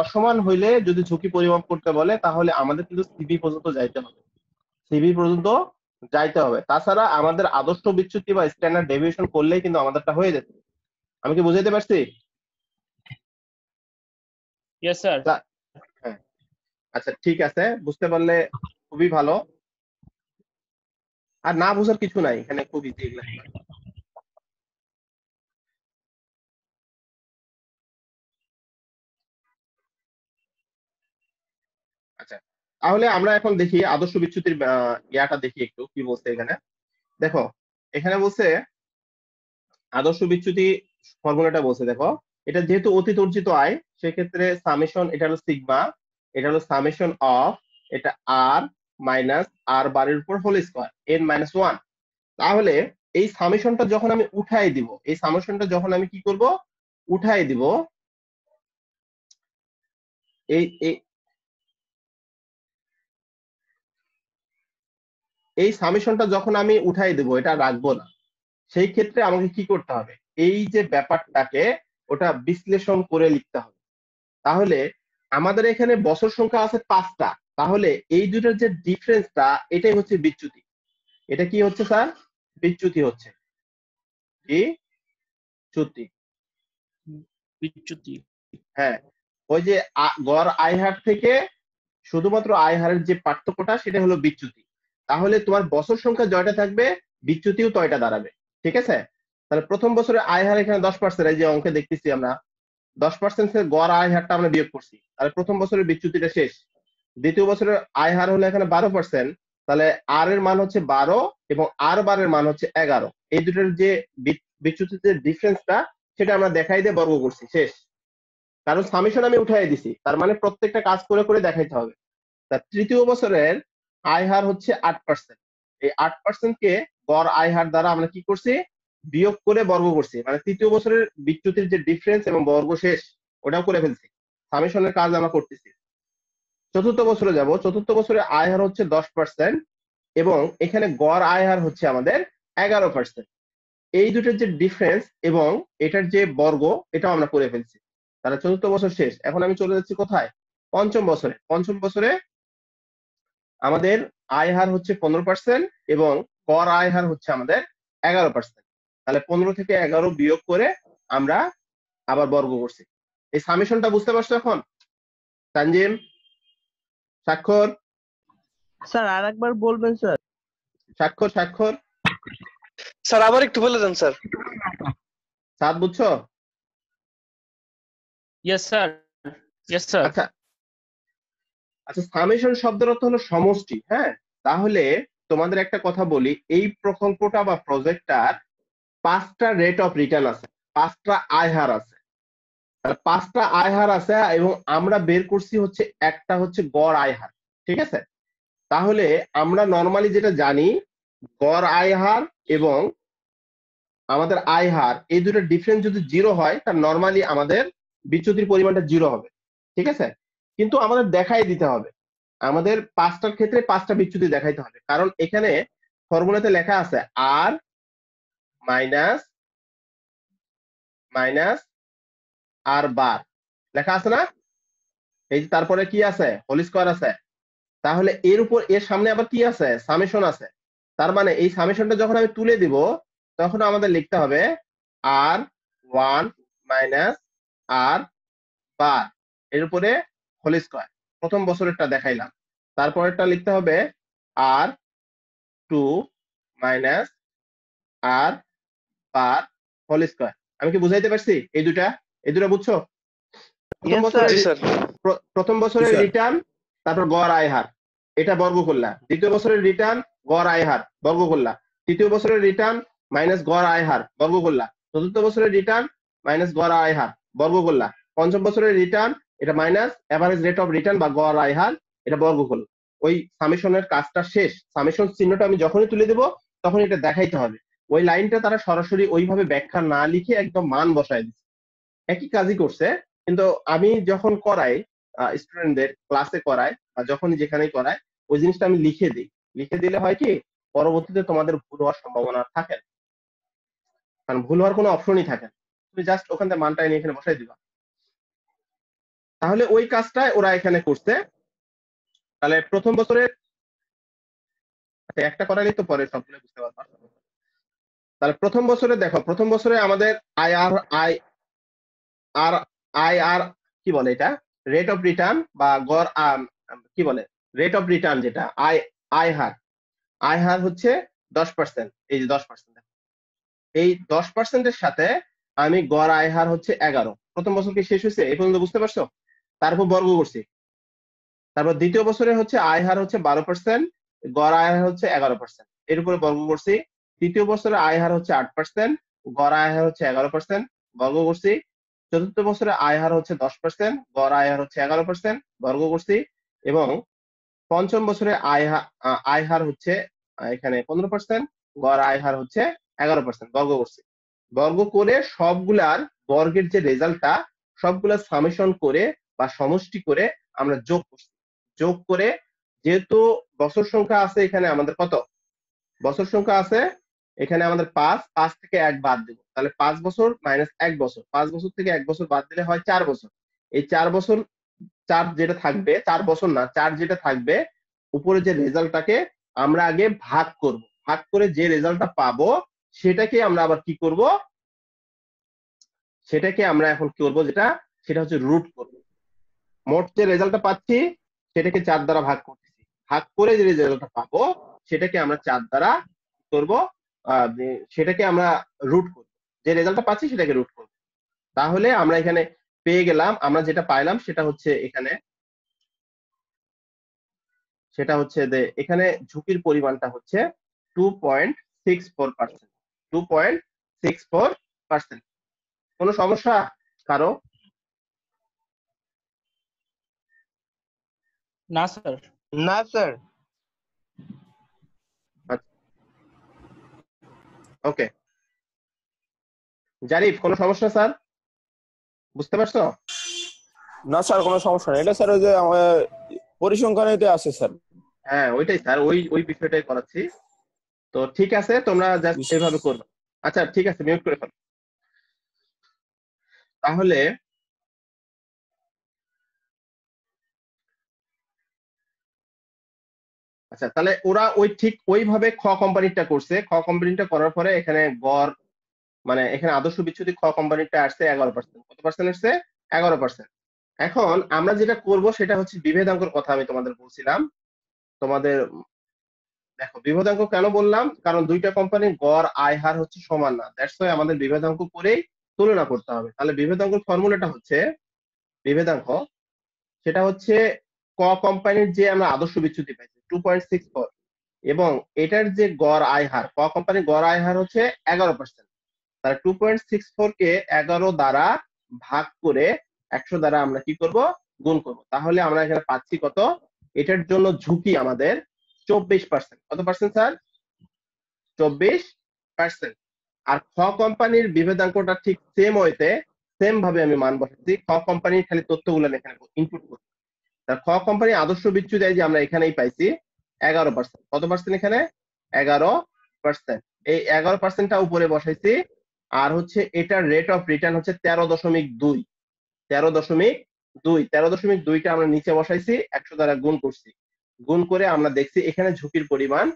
অসমান হইলে যদি ঝুঁকি পরিমাপ করতে বলে তাহলে আমাদের কিন্তু সিবি পর্যন্ত যাইতে হবে, সিবি পর্যন্ত যাইতে হবে। তাছাড়া আমাদের আদর্শ বিচ্যুতি বা স্ট্যান্ডার্ড ডেভিয়েশন করলেই কিন্তু আমাদেরটা হয়ে যেত। আমি কি বুঝাইতে পারছি? Yes sir. হ্যাঁ, আচ্ছা ঠিক আছে, বুঝতে পারলে খুবই ভালো, আর না বুঝার কিছু নাই, এখানে খুব ইজি এগুলা। আচ্ছা, তাহলে আমরা এখন দেখি আদর্শ বিচ্যুতির ইয়াটা দেখি একটু কি বলছে এখানে। দেখো, এখানে বলছে আদর্শ বিচ্যুতি ফর্মুলাটা বলছে, দেখো এটা যেহেতু অতীত অর্জিত আয়, সেক্ষেত্রে সামেশন, এটা হলো সিগমা, এটা হলো সামেশন অফ, এটা আর মাইনাস আর বারের উপর হোল স্কোয়ার n-1। তাহলে এই সামেশনটা যখন আমি উঠাই দিব, এই সামেশনটা যখন আমি কি করব, উঠাই দিব, এই এই এই সামেশনটা যখন আমি উঠাই দেব, এটা রাখবো না, সেই ক্ষেত্রে আমাকে কি করতে হবে, এই যে ব্যাপারটাকে ওটা বিশ্লেষণ করে লিখতে হবে। তাহলে আমাদের এখানে বছর সংখ্যা আছে 5টা, তাহলে এই দুটোর যে ডিফারেন্সটা, এটাই হচ্ছে বিচ্যুতি। এটা কি হচ্ছে স্যার, বিচ্যুতি হচ্ছে, কি চ্যুতি। বিচ্যুতি। হ্যাঁ, ওই যে গড় আয় হার থেকে শুধুমাত্র আয় হারের যে পার্থক্যটা, সেটা হলো বিচ্যুতি। তাহলে তোমার বছর সংখ্যা জয়টা থাকবে, বিচ্যুতিও তয়টা দাঁড়াবে। ঠিক আছে, তাহলে প্রথম বছরে আয় হার এখানে 10%, এই যে অঙ্কে দেখতেছি আমরা 10% গড় আয় হারটা আমরা বিয়োগ করছি, তাহলে প্রথম বছরের বিচ্যুতিটা শেষ। দ্বিতীয় বছরের আয় হার হলো এখানে 12%, তাহলে আর এর মান হচ্ছে 12 এবং আর বারের মান হচ্ছে 11। এই দুটোর যে বিচ্যুতির যে ডিফারেন্সটা, সেটা আমরা দেখাই দিয়ে বর্গ করছি, শেষ। কারণ সামেশন আমি উঠাই দিছি, তার মানে প্রত্যেকটা কাজ করে করে দেখাইতে হবে। তা তৃতীয় বছরের আয় হার হচ্ছে 8%, এই 8% কে গড় আয় হার দ্বারা আমরা কি করছি, বিয়োগ করে বর্গ করছি, মানে তৃতীয় বছরের বিচ্যুতির যে ডিফারেন্স এবং বর্গ শেষ, ওটাও করে ফেলছি, সামেশনের কাজ আমরা করতেছি। চতুর্থ বছরে যাব, চতুর্থ বছরে আয় হার হচ্ছে 10% এবং এখানে গড় আয় হার হচ্ছে আমাদের 11%। এই দুটোর যে ডিফারেন্স এবং এটার যে বর্গ, এটাও আমরা করে ফেলছি। তাহলে চতুর্থ বছর শেষ, এখন আমি চলে যাচ্ছি কোথায়, পঞ্চম বছরে। পঞ্চম বছরে আমাদের আয় হার হচ্ছে 15% এবং গড় আয় হার হচ্ছে আমাদের 11%। তাহলে 15 থেকে 11 বিয়োগ করে আমরা আবার বর্গ করছি। এই সামেশনটা বুঝতে পারছো এখন? তানজিম, স্বাক্ষর, স্যার আরেকবার বলবেন স্যার। স্বাক্ষর, স্বাক্ষর, স্যার আবার একটু বলে দেন স্যার। সাত, বুঝছো? Yes sir, yes sir. আচ্ছা আচ্ছা, সামেশন শব্দের অর্থ হলো সমষ্টি। হ্যাঁ, তাহলে তোমাদের একটা কথা বলি, এই প্রকল্পটা বা প্রজেক্টটার 5টা রেট অফ রিটার্ন আছে, 5টা আয় হার আছে। 5টা আয় হার আছে এবং আমরা বের করছি হচ্ছে একটা হচ্ছে গড় আয় হার। ঠিক আছে, তাহলে আমরা নর্মালি যেটা জানি, গড় আয় হার এবং আমাদের আয় হার, এই দুটো ডিফারেন্স যদি 0 হয়, তার নর্মালি আমাদের বিচ্যুতির পরিমাণটা 0 হবে। ঠিক আছে, কিন্তু আমাদের দেখাই দিতে হবে, আমাদের 5টার ক্ষেত্রে 5টা বিচ্যুতি দেখাইতে হবে, কারণ এখানে ফর্মুলাতে লেখা আছে আর মাইনাস মাইনাস আর বার লেখা আছে না? এই যে তারপরে কি আছে, হোল স্কয়ার আছে। তাহলে এর উপর এর সামনে আবার কি আছে, সামেশন আছে। তার মানে এই সামেশনটা যখন আমি তুলে দিব তখন আমাদের লিখতে হবে আর ওয়ান মাইনাস আর বার এর উপরে হোল স্কয়ার। প্রথম বছরেরটা দেখাইলাম। তারপরেরটা লিখতে হবে আর টু মাইনাস আর বার হোল স্কয়ার। আমি কি বুঝাইতে পারছি? এই দুটা বুঝছো? প্রথম Yes, বছরের জি স্যার। প্রথম বছরের রিটার্ন, তারপর গড় আয় হার, এটা বর্গ করলা। দ্বিতীয় বছরের রিটার্ন গড় আয় হার বর্গ করলা। তৃতীয় বছরের রিটার্ন মাইনাস গড় আয় হার বর্গ করলা। চতুর্থ বছরের রিটার্ন মাইনাস গড় আয় হার বর্গ করলা। পঞ্চম বছরের রিটার্ন এটা minus average rate of return বা গড় আয় হার, এটা বর্গ করলা। ওই সামেশনের কাজটা শেষ। সামেশন চিহ্নটা আমি যখনই তুলে দেবো তখন এটা দেখাইতে হবে। ওই লাইনটা তারা সরাসরি ওইভাবে ব্যাখ্যা না লিখে একদম মান বসায় দিচ্ছে। একই কাজই করছে, কিন্তু আমি যখন করাই স্টুডেন্টদের ক্লাসে করাই বা যখন যেখানেই করাই ওই জিনিসটা আমি লিখে দিই। লিখে দিলে হয় কি, পরবর্তীতে তোমাদের ভুল হওয়ার সম্ভাবনা থাকে না। কারণ ভুল হওয়ার কোনো অপশনই থাকে না। তুমি জাস্ট ওখান থেকে মানটা এনে এখানে বসাই দিবা। তাহলে ওই কাজটাই ওরা এখানে করছে। তাহলে প্রথম বছরের একটা করাইলেই তো পরে সবগুলো বুঝতে পারবা। তাহলে প্রথম বছরে দেখো, প্রথম বছরে আমাদের I R I R I R কি বলে এটা, রেট অফ রিটার্ন বা গড় কি বলে, রেট অফ রিটার্ন যেটা আয় হার। আয় হার হচ্ছে 10%। এই যে 10%, এই 10%-এর সাথে আমি গড় আয় হার হচ্ছে 11। প্রথম বছর কি শেষ হয়েছে এই পর্যন্ত, বুঝতে পারছো? তারপর বর্গ করছি। তারপর দ্বিতীয় বছরে হচ্ছে আয় হার হচ্ছে 12%, গড় আয় হার হচ্ছে 11%, এর উপরে বর্গ করছি। তৃতীয় বছরে আয় হার হচ্ছে 8%, গড় আয় হার হচ্ছে 11%, বর্গ করছি। চতুর্থ বছরে আয় হার হচ্ছে 10%, গড় আয় হার হচ্ছে 11%, বর্গ করছি। এবং পঞ্চম বছরে আয় হার হচ্ছে এখানে 15%, গড় আয় হার হচ্ছে 11%, বর্গ করছি। বর্গ করে সবগুলার বর্গের যে রেজাল্টটা সবগুলা সামেশন করে বা সমষ্টি করে আমরা যোগ করছি। যোগ করে, যেহেতু বছর সংখ্যা আছে এখানে আমাদের কত বছর সংখ্যা আছে, এখানে আমাদের 5 থেকে 1 বাদ দিব। তাহলে 5 বছর মাইনাস 1 বছর, 5 বছর থেকে 1 বছর বাদ দিলে হয় 4 বছর। এই 4 বছর, 4 যেটা থাকবে, 4 বছর না, 4 যেটা থাকবে উপরে যে রেজাল্টটাকে আমরা আগে ভাগ করব। ভাগ করে যে রেজাল্টটা পাবো সেটাকে আমরা আবার কি করব, সেটাকে আমরা এখন কি করবো, সেটা হচ্ছে রুট করব। মোট যে রেজাল্টটা পাচ্ছি সেটাকে 4 দ্বারা ভাগ করতেছি। ভাগ করে যে রেজাল্টটা পাবো সেটাকে আমরা 4 দ্বারা করব, সেটাকে আমরা রুট করব। যে রেজাল্টটা পাচ্ছি সেটাকে রুট করব। তাহলে আমরা এখানে পেয়ে গেলাম, আমরা যেটা পাইলাম সেটা হচ্ছে এখানে, সেটা হচ্ছে যে এখানে ঝুঁকির পরিমাণটা হচ্ছে 2.64%। 2.64%। কোনো সমস্যা কারো? না স্যার। না স্যার। ওকে, জারিফ কোনো সমস্যা স্যার, বুঝতে পারছো? না স্যার, কোনো সমস্যা নেই। এটা স্যার ওই যে আমার পরিসংখ্যানেতে আছে স্যার। হ্যাঁ ওইটাই স্যার, ওই বিষয়টাই করাচ্ছি। তো ঠিক আছে, তোমরা জাস্ট এইভাবে করবে। আচ্ছা ঠিক আছে, মিউট করে ফেলো। তাহলে আচ্ছা, তাহলে ওরা ঠিক ওইভাবে খ কোম্পানিটা করছে। খ কোম্পানিটা করার পরে এখানে গড়, মানে এখানে আদর্শ বিচ্যুতি খ কোম্পানিটা আসছে 11%। কত পার্সেন্ট আসছে? 11%। এখন আমরা যেটা করব সেটা হচ্ছে বিভেদাঙ্কর কথা আমি তোমাদের বলছিলাম। তোমাদের দেখো, বিভেদাঙ্ক কেন বললাম, কারণ দুইটা কোম্পানির গড় আয় হার হচ্ছে সমান না। দ্যাটস ওয়াই আমাদের বিভেদাঙ্ক করেই তুলনা করতে হবে। তাহলে বিভেদাঙ্কের ফর্মুলাটা হচ্ছে, বিভেদাঙ্ক সেটা হচ্ছে ক কোম্পানির যে আমরা আদর্শ বিচ্যুতি পাইছি 2.64, এবং এটার যে গড় আয় হার, ক কোম্পানির গড় আয় হার হচ্ছে 11%। তাহলে 2.64 কে 11 দ্বারা ভাগ করে 100 দ্বারা আমরা কি করব, গুণ করব। তাহলে আমরা এখানে পাচ্ছি কত, এটার জন্য ঝুঁকি আমাদের 24%। কত পার্সেন্ট স্যার? 24%। আর খ কোম্পানির বিভেদাঙ্কটা ঠিক সেম ওয়েতে, সেম ভাবে আমি মান বসাচ্ছি। খ কোম্পানির খালি তথ্যগুলো এখানে ইনপুট করছি। তার খ কোম্পানি আদর্শ বিচ্যুতি যে আমরা এখানেই পাইছি 11%। কত পার্সেন্ট এখানে? 11%। এই 11%টা উপরে বসাইছি আর হচ্ছে এটার রেট অফ রিটার্ন হচ্ছে 13.2। 13.2টা আমরা নিচে বসাইছি, 100 দ্বারা গুণ করছি, গুণ করে আমরা দেখছি এখানে ঝুঁকির পরিমাণ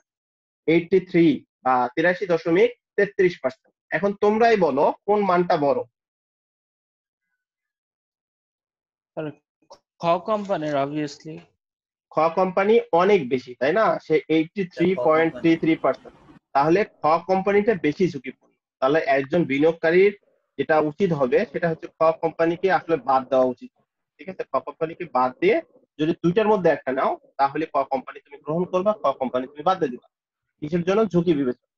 83 বা 83.33%। এখন তোমরাই বলো কোন মানটা বড়। স্যার খ কোম্পানির অবভিয়াসলি। খ কোম্পানি অনেক বেশি, তাই না? সে 83.33%। তাহলে খ কোম্পানিটা বেশি ঝুঁকিপূর্ণ। তাহলে একজন বিনিয়োগকারীর যেটা উচিত হবে সেটা হচ্ছে খ কোম্পানিকে আসলে বাদ দেওয়া উচিত। ঠিক আছে, খ কোম্পানিকে বাদ দিয়ে যদি দুইটার মধ্যে একটা নাও তাহলে ক কোম্পানি তুমি গ্রহণ করবা, খ কোম্পানি তুমি বাদ দিয়ে দিবা। কিসের জন্য? ঝুঁকি বিবেচনা।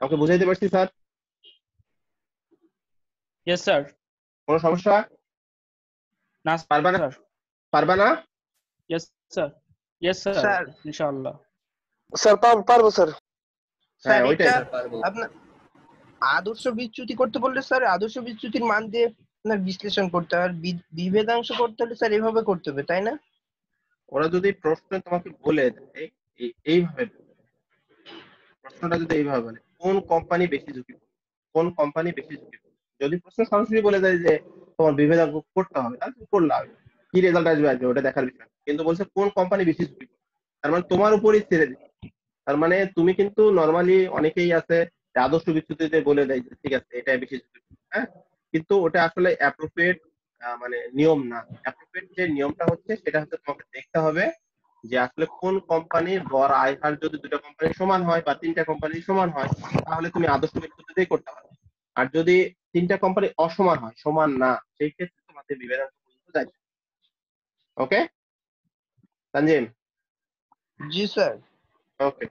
আমাকে বুঝাইতে পারছি স্যার? Yes sir. কোনো সমস্যা? না পারবা না? স্যার। পারবা না? Yes sir. Yes sir, sir ইনশাআল্লাহ। স্যার পারবো স্যার। স্যার ওইটাই। এটা আপনার আদর্শ বিচ্যুতি করতে বললে স্যার আদর্শ বিচ্যুতির মান দিয়ে আপনার বিশ্লেষণ করতে হবে, আর বিভেদাংশ করতে হলে স্যার এভাবে করতে হবে, তাই না? ওরা যদি প্রশ্ন তোমাকে বলে দেয় এইভাবে, প্রশ্নটা যদি এইভাবে বলে কোন কোম্পানি বেশি ঝুঁকিপূর্ণ, কোন কোম্পানি বেশি ঝুঁকিপূর্ণ, যদি প্রশ্ন সরাসরি বলে দেয় যে তোমার বিভেদক করতে হবে, তাহলে তুমি করলে হবে, কি রেজাল্ট আসবে আসবে ওটা দেখার বিষয়। কিন্তু বলছে কোন কোম্পানি বেশি ঝুঁকিপূর্ণ, তার মানে তোমার উপরই ছেড়ে দিচ্ছে। তার মানে তুমি কিন্তু নর্মালি অনেকেই আছে যে আদর্শ বিচ্যুতিতে বলে দেয় যে ঠিক আছে এটা বেশি ঝুঁকিপূর্ণ, হ্যাঁ, কিন্তু ওটা আসলে অ্যাপ্রোপ্রিয়েট মানে নিয়ম না। অ্যাপ্রোপ্রিয়েট যে নিয়মটা হচ্ছে সেটা হচ্ছে তোমাকে দেখতে হবে যে আসলে কোন কোম্পানির গড় আয় হার যদি দুটো কোম্পানি সমান হয় বা তিনটা কোম্পানি সমান হয় তাহলে তুমি আদর্শ বিচ্যুতিতেই করতে পারবে। আর যদি তিনটা কোম্পানি অসমান হয়, সমান না, সেই ক্ষেত্রে তোমাকে বিভেদক পর্যন্ত যাইতে। ওকে তানজিম? জি স্যার। ওকে,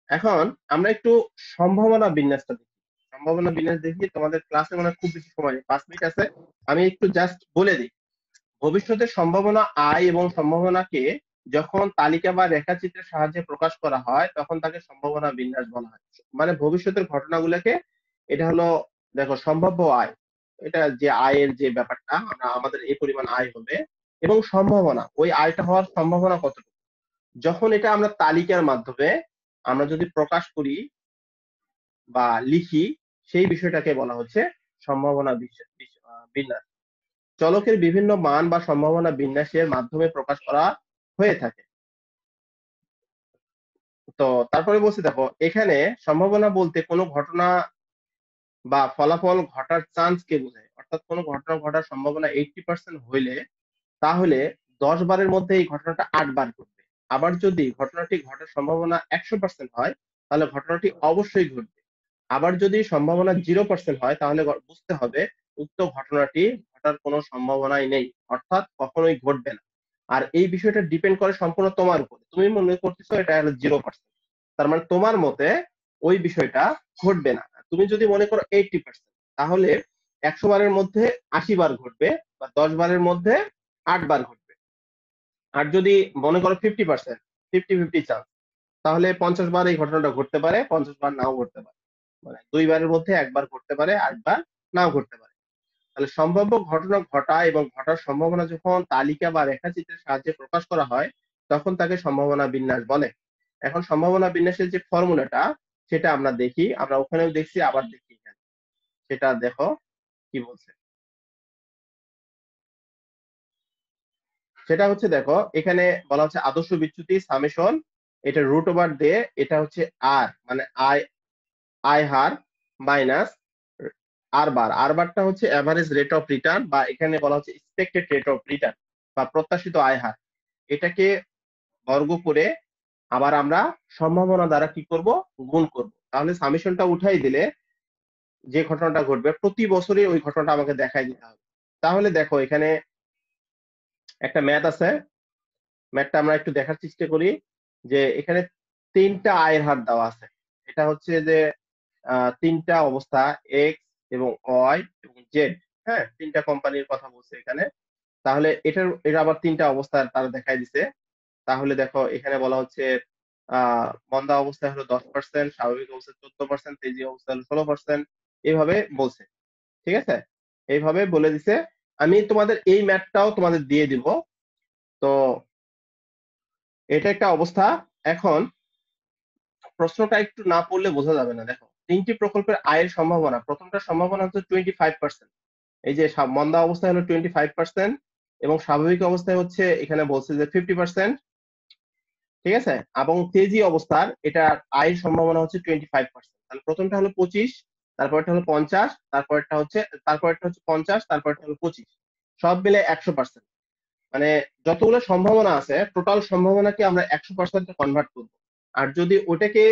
এখন আমরা একটু সম্ভাবনা বিন্যাসটা দেখি। সম্ভাবনা বিন্যাস দেখি, তোমাদের ক্লাসে মনে হয় খুব বেশি সময় নেই, 5 মিনিট আছে। আমি একটু জাস্ট বলে দিই। ভবিষ্যতের সম্ভাবনা আয় এবং সম্ভাবনাকে যখন তালিকা বা রেখাচিত্রের সাহায্যে প্রকাশ করা হয় তখন তাকে সম্ভাবনা বিন্যাস বলা হয়। মানে ভবিষ্যতের ঘটনাগুলোকে, এটা হলো দেখো সম্ভাব্য আয়, এটা যে আয়ের যে ব্যাপারটা, আমাদের এই পরিমাণ আয় হবে, এবং সম্ভাবনা, ওই আয়টা হওয়ার সম্ভাবনা কতটুকু, যখন এটা আমরা তালিকার মাধ্যমে আমরা যদি প্রকাশ করি বা লিখি, সেই বিষয়টাকে বলা হচ্ছে সম্ভাবনা বিন্যাস। চলকের বিভিন্ন মান বা সম্ভাবনা বিন্যাসের মাধ্যমে প্রকাশ করা হয়ে থাকে। তো তারপরে বলছি দেখো এখানে সম্ভাবনা বলতে কোনো ঘটনা বা ফলাফল ঘটার চান্স কে বোঝায়। অর্থাৎ কোনো ঘটনা ঘটার সম্ভাবনা 80% হইলে তাহলে 10 বারের মধ্যে এই ঘটনাটা 8 বার ঘটবে। আবার যদি ঘটনাটি ঘটার সম্ভাবনা 100% হয় তাহলে ঘটনাটি অবশ্যই ঘটবে। আবার যদি সম্ভাবনা 0% হয় তাহলে বুঝতে হবে উক্ত ঘটনাটি ঘটার কোনো সম্ভাবনাই নেই, অর্থাৎ কখনোই ঘটবে না। আর এই বিষয়টা ডিপেন্ড করে সম্পূর্ণ তোমার উপরে। তুমি মনে করতেছো এটা হলো 0%, তার মানে তোমার মতে ওই বিষয়টা ঘটবে না। তুমি যদি মনে করো 80%, তাহলে 100 বারের মধ্যে 80 বার ঘটবে বা 10 বারের মধ্যে 8 বার ঘটবে। আর যদি মনে করো 50%, 50-50 চান্স, তাহলে 50 বার এই ঘটনাটা ঘটতে পারে, 50 বার নাও ঘটতে পারে। মানে 2 বারের মধ্যে 1 বার ঘটতে পারে, 8 বার নাও ঘটতে পারে। তাহলে সম্ভাব্য ঘটনা ঘটা এবং ঘটার সম্ভাবনা যখন তালিকা বা রেখাচিত্রের সাহায্যে প্রকাশ করা হয় তখন তাকে সম্ভাবনা বিন্যাস বলে। এখন সম্ভাবনা বিন্যাসের যে ফর্মুলাটা সেটা আমরা দেখি, আমরা ওখানেও দেখছি আবার দেখি এখানে, সেটা দেখো কি বলছে। সেটা হচ্ছে দেখো এখানে বলা হচ্ছে আদর্শ বিচ্যুতি সামেশন, এটা রুট ওভার দিয়ে, এটা হচ্ছে আর মানে আয়, আয় হার মাইনাস আর বারটা হচ্ছে এভারেজ রেট অফ রিটার্ন, বা এখানে বলা হচ্ছে এক্সপেক্টেড রেট অফ রিটার্ন বা প্রত্যাশিত আয় হার। এটাকে বর্গ করে আবার আমরা সম্ভাবনা দ্বারা কি করব? গুণ করব। তাহলে সামেশনটা উঠাই দিলে যে ঘটনাটা ঘটবে প্রতি বছরই ওই ঘটনাটা আমাকে দেখাই দিতে হবে। তাহলে দেখো এখানে একটা ম্যাথ আছে, ম্যাথটা আমরা একটু দেখার চেষ্টা করি। যে এখানে 3টা আয়ের হার দেওয়া আছে। এটা হচ্ছে যে 3টা অবস্থা, এক্স এবং ওয়াই এবং জেড। হ্যাঁ, 3টা কোম্পানির কথা বলছে এখানে। তাহলে এটা আবার 3টা অবস্থা তারা দেখাই দিছে। তাহলে দেখো এখানে বলা হচ্ছে মন্দা অবস্থায় হলো 10%, স্বাভাবিক অবস্থায় 14%, তেজি অবস্থায় হলো 16%, এইভাবে বলছে। ঠিক আছে, এইভাবে বলে দিছে। আমি তোমাদের এই ম্যাথটাও তোমাদের দিয়ে দিব। তো এটা একটা অবস্থা। এখন প্রশ্নটা একটু না পড়লে বোঝা যাবে না। দেখো তিনটি প্রকল্পের আয়ের সম্ভাবনা, প্রথমটা সম্ভাবনা হচ্ছে 25%। এই যে মন্দা অবস্থায় হলো 25% এবং স্বাভাবিক অবস্থায় হচ্ছে এখানে বলছে যে 50%, ঠিক আছে। এবং তেজি অবস্থার এটা আয়ের সম্ভাবনা হচ্ছে 25%। তাহলে প্রথমটা হলো 25, তারপরটা হলো 50, তারপরটা হচ্ছে 50, তারপরটা হলো 25, সব মিলে 100%। মানে যতগুলো সম্ভাবনা আছে টোটাল সম্ভাবনাকে আমরা 100% কনভার্ট করব। আর যদি ওটাকে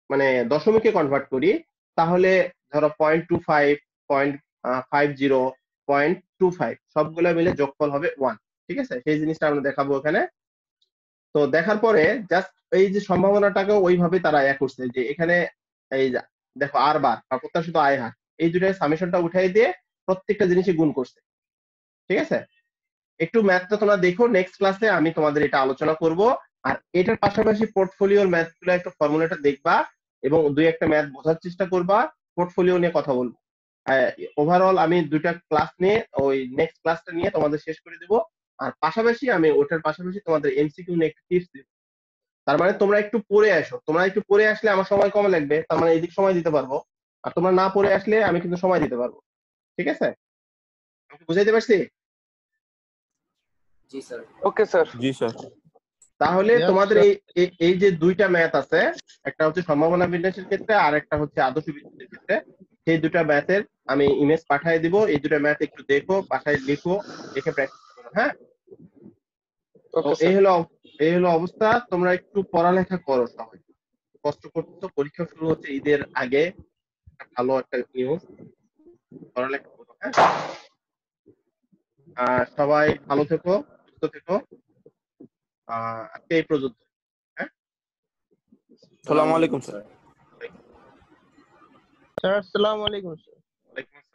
মানে দশমিকে কনভার্ট করি তাহলে ধরো 0.25, 0.50, 0.25 সবগুলো মিলে যোগফল হবে 1, ঠিক আছে। সেই জিনিসটা আমরা দেখাবো এখানে। তো দেখার পরে জাস্ট এই যে সম্ভাবনাটাকে ওইভাবে তারা করছে যে এখানে এই দেখো আর বার বা প্রত্যাশিত আয় হার, এই দুটার সামেশনটা উঠাই দিয়ে প্রত্যেকটা জিনিসই গুণ করছে, ঠিক আছে। একটু ম্যাথটা তোমরা দেখো, নেক্সট ক্লাসে আমি তোমাদের এটা আলোচনা করব। আর এটার পাশাপাশি পোর্টফোলিওর ম্যাথগুলো একটু ফর্মুলাটা দেখবা এবং দুই একটা ম্যাথ বোঝার চেষ্টা করবা, পোর্টফোলিও নিয়ে কথা বলবো। ওভারঅল আমি দুইটা ক্লাস নিয়ে ওই নেক্সট ক্লাসটা নিয়ে তোমাদের শেষ করে দেবো। আর পাশাপাশি আমি ওটার পাশাপাশি তোমাদের এমসিকিউ নিয়ে একটু টিপস দিব। তার মানে তোমরা একটু পড়ে আসো, তোমরা একটু পড়ে আসলে আমার সময় কম লাগবে, তার মানে এদিক সময় দিতে পারবো। আর তোমরা না পড়ে আসলে আমি কিন্তু সময় দিতে পারবো, ঠিক আছে। আমি কি বুঝাইতে পারছি? Okay sir. জি স্যার। তাহলে Yes, তোমাদের sir. এই যে দুইটা ম্যাথ আছে, একটা হচ্ছে সম্ভাবনা বিন্যাসের ক্ষেত্রে আর একটা হচ্ছে আদর্শ বিচ্যুতির ক্ষেত্রে, সেই দুটা ম্যাথের আমি ইমেজ পাঠিয়ে দিব। এই দুটা ম্যাথ একটু দেখো, বাসায় লিখো, দেখে প্র্যাকটিস করো, হ্যাঁ। তো ওকে স্যার। এই হলো অবস্থা। তোমরা একটু পড়ালেখা করো, সবাই কষ্ট করতেছো, পরীক্ষা শুরু হচ্ছে ঈদের আগে, ভালো একটা নিউজ, পড়ালেখা করো, হ্যাঁ। সবাই ভালো থেকো, সুস্থ থেকো। আজকে এই পর্যন্ত, হ্যাঁ। আসসালামু আলাইকুম স্যার। স্যার আসসালামু আলাইকুম স্যার। ওয়ালাইকুম আসসালাম।